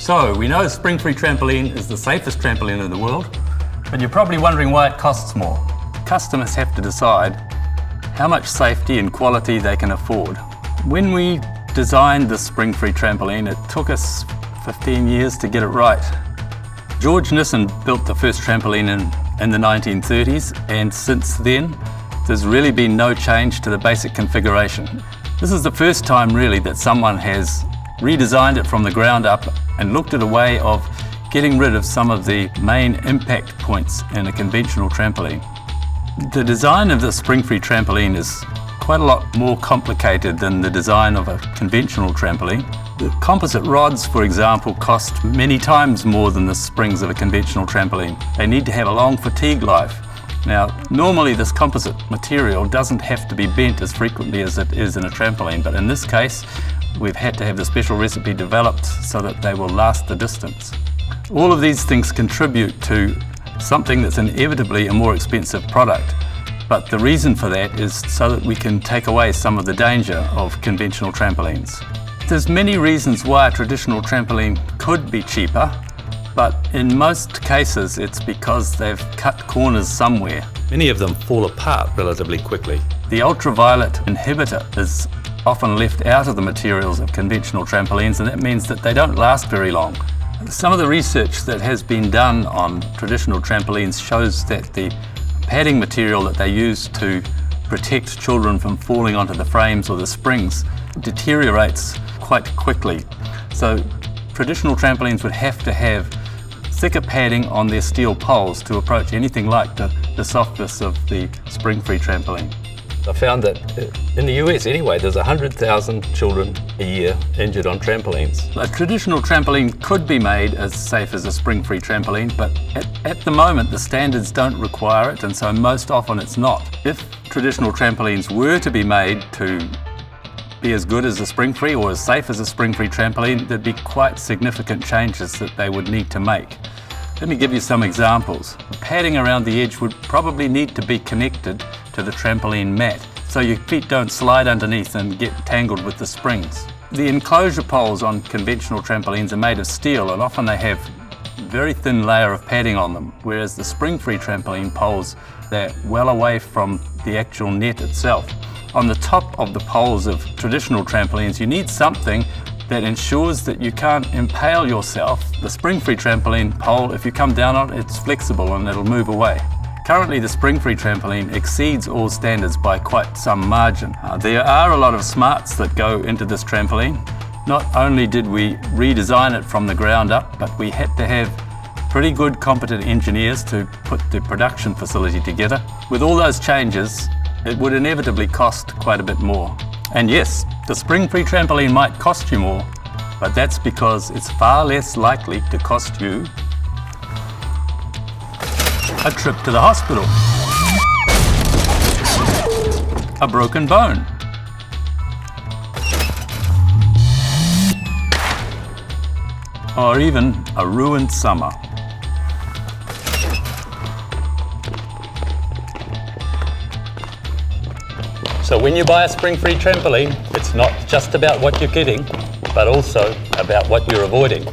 So, we know Springfree Trampoline is the safest trampoline in the world, but you're probably wondering why it costs more. Customers have to decide how much safety and quality they can afford. When we designed the Springfree Trampoline, it took us 15 years to get it right. George Nissen built the first trampoline in the 1930s, and since then, there's really been no change to the basic configuration. This is the first time really that someone has redesigned it from the ground up and looked at a way of getting rid of some of the main impact points in a conventional trampoline. The design of the Springfree Trampoline is quite a lot more complicated than the design of a conventional trampoline. The composite rods, for example, cost many times more than the springs of a conventional trampoline. They need to have a long fatigue life. Now, normally this composite material doesn't have to be bent as frequently as it is in a trampoline, but in this case, we've had to have the special recipe developed so that they will last the distance. All of these things contribute to something that's inevitably a more expensive product, but the reason for that is so that we can take away some of the danger of conventional trampolines. There's many reasons why a traditional trampoline could be cheaper, but in most cases it's because they've cut corners somewhere. Many of them fall apart relatively quickly. The ultraviolet inhibitor is often left out of the materials of conventional trampolines, and that means that they don't last very long. Some of the research that has been done on traditional trampolines shows that the padding material that they use to protect children from falling onto the frames or the springs deteriorates quite quickly. So traditional trampolines would have to have thicker padding on their steel poles to approach anything like the softness of the Springfree trampoline. I found that in the US anyway, there's 100,000 children a year injured on trampolines. A traditional trampoline could be made as safe as a Springfree trampoline, but at the moment the standards don't require it, and so most often it's not. If traditional trampolines were to be made to be as good as a Springfree or as safe as a Springfree trampoline, there'd be quite significant changes that they would need to make. Let me give you some examples. Padding around the edge would probably need to be connected to the trampoline mat so your feet don't slide underneath and get tangled with the springs. The enclosure poles on conventional trampolines are made of steel, and often they have a very thin layer of padding on them, whereas the Springfree trampoline poles, they're well away from the actual net itself. On the top of the poles of traditional trampolines, you need something that ensures that you can't impale yourself. The Springfree trampoline pole, if you come down on it, it's flexible and it'll move away. Currently, the Springfree trampoline exceeds all standards by quite some margin. There are a lot of smarts that go into this trampoline. Not only did we redesign it from the ground up, but we had to have pretty good competent engineers to put the production facility together. With all those changes, it would inevitably cost quite a bit more. And yes, the Springfree trampoline might cost you more, but that's because it's far less likely to cost you a trip to the hospital, a broken bone, or even a ruined summer. So when you buy a Springfree trampoline, it's not just about what you're getting, but also about what you're avoiding.